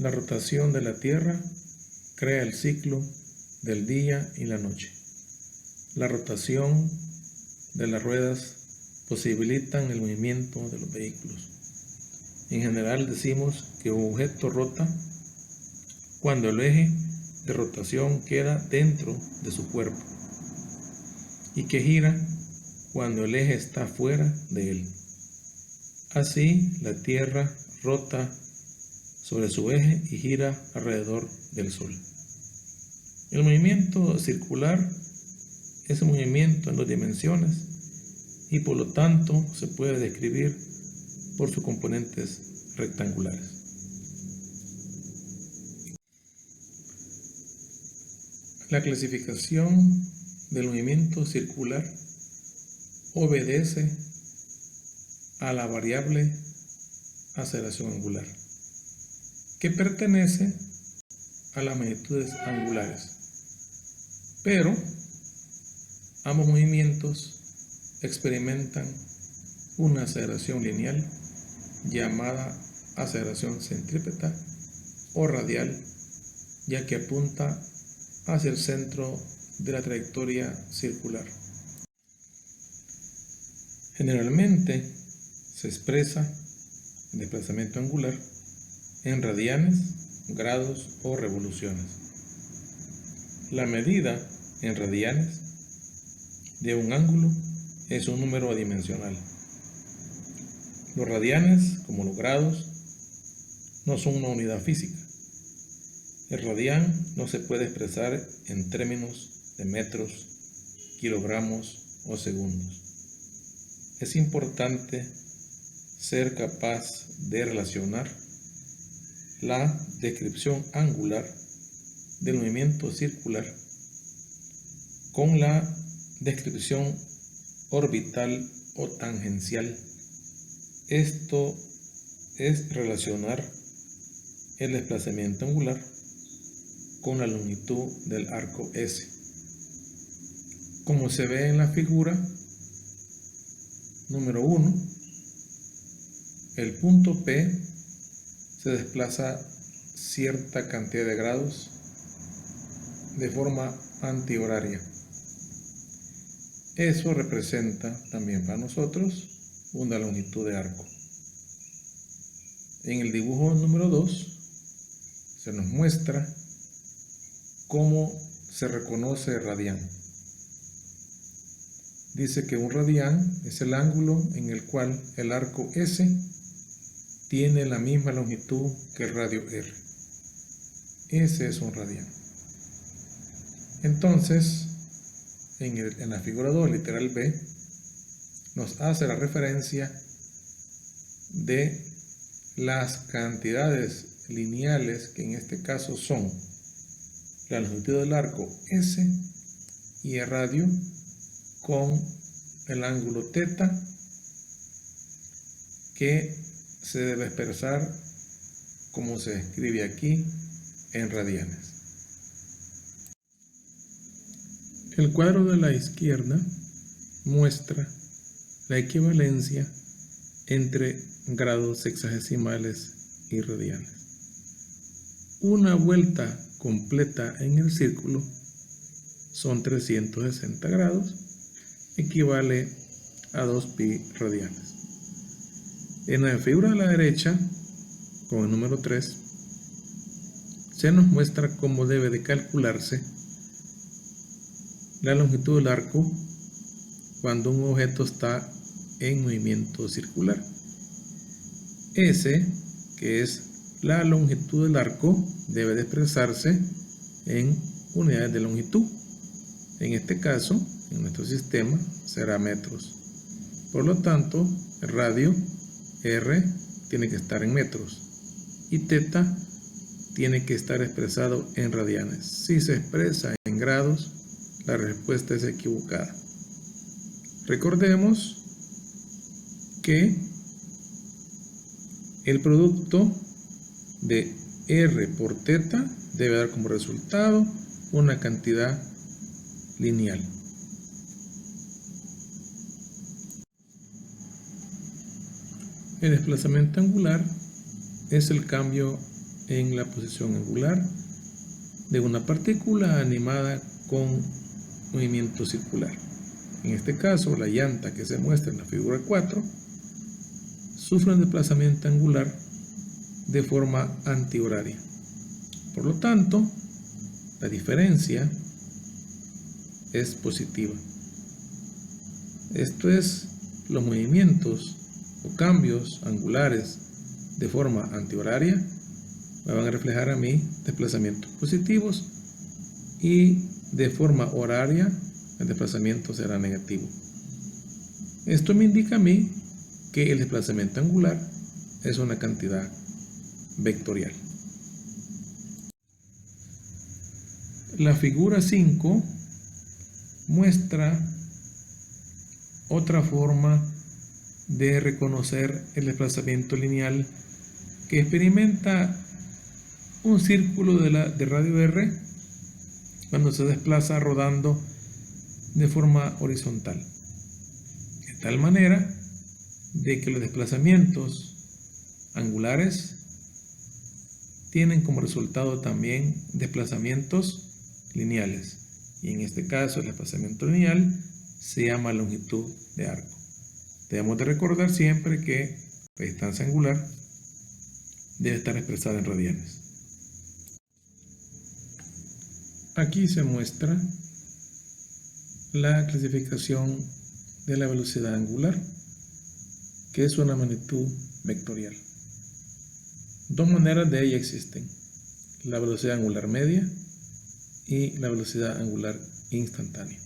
La rotación de la Tierra crea el ciclo del día y la noche. La rotación de las ruedas posibilitan el movimiento de los vehículos. En general decimos que un objeto rota cuando el eje de rotación queda dentro de su cuerpo y que gira cuando el eje está fuera de él. Así, la Tierra rota sobre su eje y gira alrededor del Sol. El movimiento circular es un movimiento en 2 dimensiones y por lo tanto se puede describir por sus componentes rectangulares. La clasificación del movimiento circular obedece a la variable aceleración angular, que pertenece a las magnitudes angulares, pero ambos movimientos experimentan una aceleración lineal llamada aceleración centrípeta o radial, ya que apunta hacia el centro de la trayectoria circular. Generalmente se expresa el desplazamiento angular en radianes, grados o revoluciones. La medida en radianes de un ángulo es un número adimensional. Los radianes, como los grados, no son una unidad física. El radián no se puede expresar en términos de metros, kilogramos o segundos. Es importante ser capaz de relacionar la descripción angular del movimiento circular con la descripción orbital o tangencial. Esto es relacionar el desplazamiento angular con la longitud del arco S. Como se ve en la figura número 1, el punto P se desplaza cierta cantidad de grados de forma antihoraria. Eso representa también para nosotros una longitud de arco. En el dibujo número 2 se nos muestra cómo se reconoce el radián. Dice que un radián es el ángulo en el cual el arco S tiene la misma longitud que el radio R. Ese es un radián. Entonces, en la figura 2, literal B, nos hace la referencia de las cantidades lineales, que en este caso son la longitud del arco S y el radio con el ángulo θ, que se debe expresar como se escribe aquí en radianes. El cuadro de la izquierda muestra la equivalencia entre grados sexagesimales y radianes. Una vuelta completa en el círculo son 360 grados, equivale a 2 pi radianes. En la figura de la derecha, con el número 3, se nos muestra cómo debe de calcularse la longitud del arco cuando un objeto está en movimiento circular. S, que es la longitud del arco, debe de expresarse en unidades de longitud. En este caso, en nuestro sistema, será metros. Por lo tanto, el radio R tiene que estar en metros y θ tiene que estar expresado en radianes. Si se expresa en grados, la respuesta es equivocada. Recordemos que el producto de R por θ debe dar como resultado una cantidad lineal. El desplazamiento angular es el cambio en la posición angular de una partícula animada con movimiento circular. En este caso, la llanta que se muestra en la figura 4 sufre un desplazamiento angular de forma antihoraria. Por lo tanto, la diferencia es positiva. Esto es, los movimientos o cambios angulares de forma antihoraria me van a reflejar a mí desplazamientos positivos, y de forma horaria el desplazamiento será negativo. Esto me indica a mí que el desplazamiento angular es una cantidad vectorial. La figura 5 muestra otra forma de reconocer el desplazamiento lineal que experimenta un círculo de radio R cuando se desplaza rodando de forma horizontal, de tal manera de que los desplazamientos angulares tienen como resultado también desplazamientos lineales, y en este caso el desplazamiento lineal se llama longitud de arco. Debemos de recordar siempre que la distancia angular debe estar expresada en radianes. Aquí se muestra la clasificación de la velocidad angular, que es una magnitud vectorial. Dos maneras de ella existen: la velocidad angular media y la velocidad angular instantánea,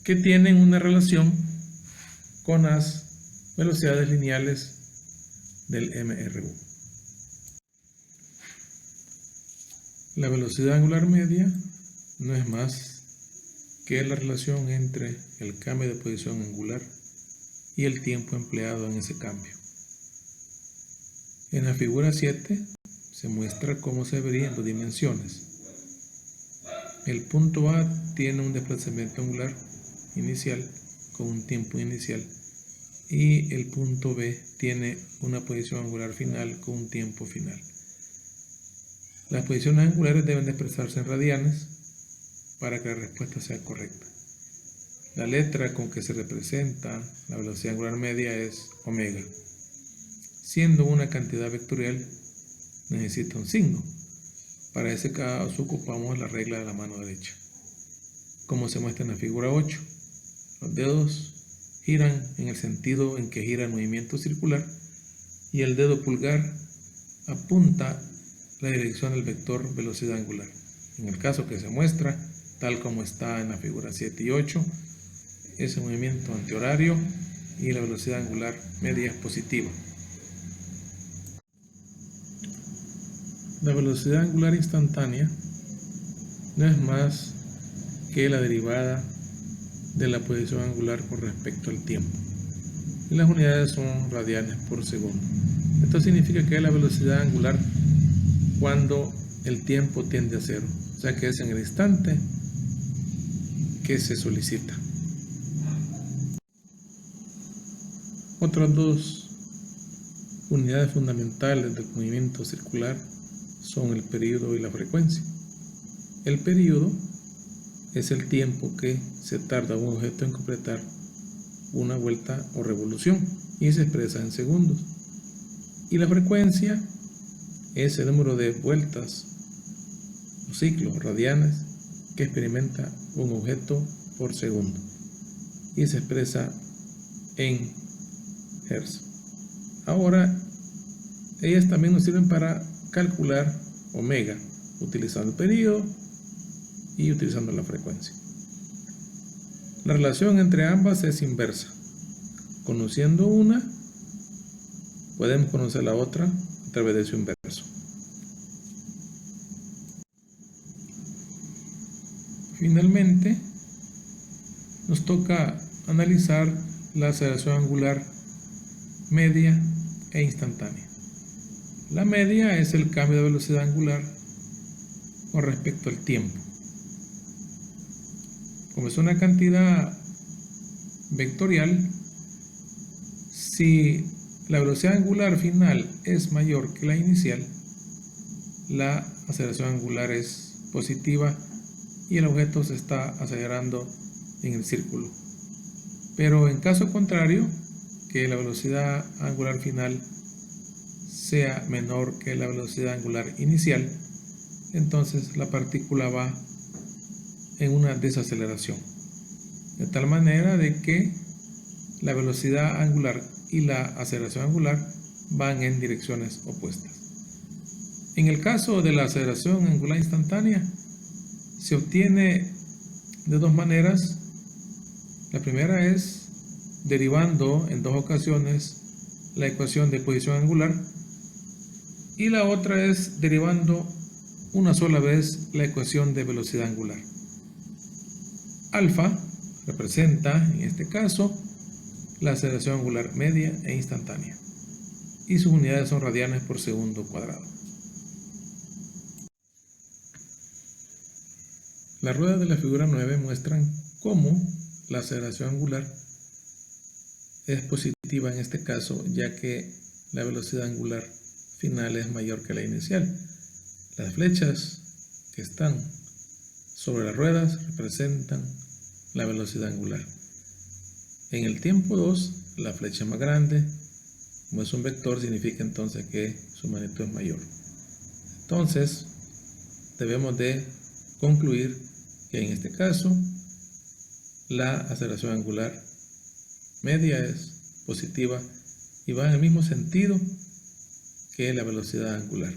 que tienen una relación con las velocidades lineales del MRU. La velocidad angular media no es más que la relación entre el cambio de posición angular y el tiempo empleado en ese cambio. En la figura 7 se muestra cómo se vería en 2 dimensiones. El punto A tiene un desplazamiento angular inicial con un tiempo inicial, y el punto B tiene una posición angular final con un tiempo final. Las posiciones angulares deben de expresarse en radianes para que la respuesta sea correcta. La letra con que se representa la velocidad angular media es omega. Siendo una cantidad vectorial, necesita un signo. Para ese caso ocupamos la regla de la mano derecha, como se muestra en la figura 8. Los dedos giran en el sentido en que gira el movimiento circular, y el dedo pulgar apunta la dirección del vector velocidad angular. En el caso que se muestra, tal como está en la figura 7 y 8, ese movimiento antihorario, y la velocidad angular media es positiva. La velocidad angular instantánea no es más que la derivada de la posición angular con respecto al tiempo, y las unidades son radianes por segundo. Esto significa que es la velocidad angular cuando el tiempo tiende a cero, o sea que es en el instante que se solicita. Otras dos unidades fundamentales del movimiento circular son el período y la frecuencia. El período es el tiempo que se tarda un objeto en completar una vuelta o revolución, y se expresa en segundos. Y la frecuencia es el número de vueltas o ciclos radianes que experimenta un objeto por segundo, y se expresa en Hertz. Ahora, ellas también nos sirven para calcular omega, utilizando el período y utilizando la frecuencia. La relación entre ambas es inversa. Conociendo una, podemos conocer la otra a través de su inverso. Finalmente, nos toca analizar la aceleración angular media e instantánea. La media es el cambio de velocidad angular con respecto al tiempo. Como es una cantidad vectorial, si la velocidad angular final es mayor que la inicial, la aceleración angular es positiva y el objeto se está acelerando en el círculo. Pero en caso contrario, que la velocidad angular final sea menor que la velocidad angular inicial, entonces la partícula va en una desaceleración, de tal manera de que la velocidad angular y la aceleración angular van en direcciones opuestas. En el caso de la aceleración angular instantánea, se obtiene de dos maneras. La primera es derivando en dos ocasiones la ecuación de posición angular, y la otra es derivando una sola vez la ecuación de velocidad angular. Alfa representa, en este caso, la aceleración angular media e instantánea, y sus unidades son radianes por segundo cuadrado. Las ruedas de la figura 9 muestran cómo la aceleración angular es positiva en este caso, ya que la velocidad angular final es mayor que la inicial. Las flechas que están sobre las ruedas representan la velocidad angular. En el tiempo 2, la flecha más grande, como es un vector, significa entonces que su magnitud es mayor. Entonces, debemos de concluir que en este caso la aceleración angular media es positiva y va en el mismo sentido que la velocidad angular.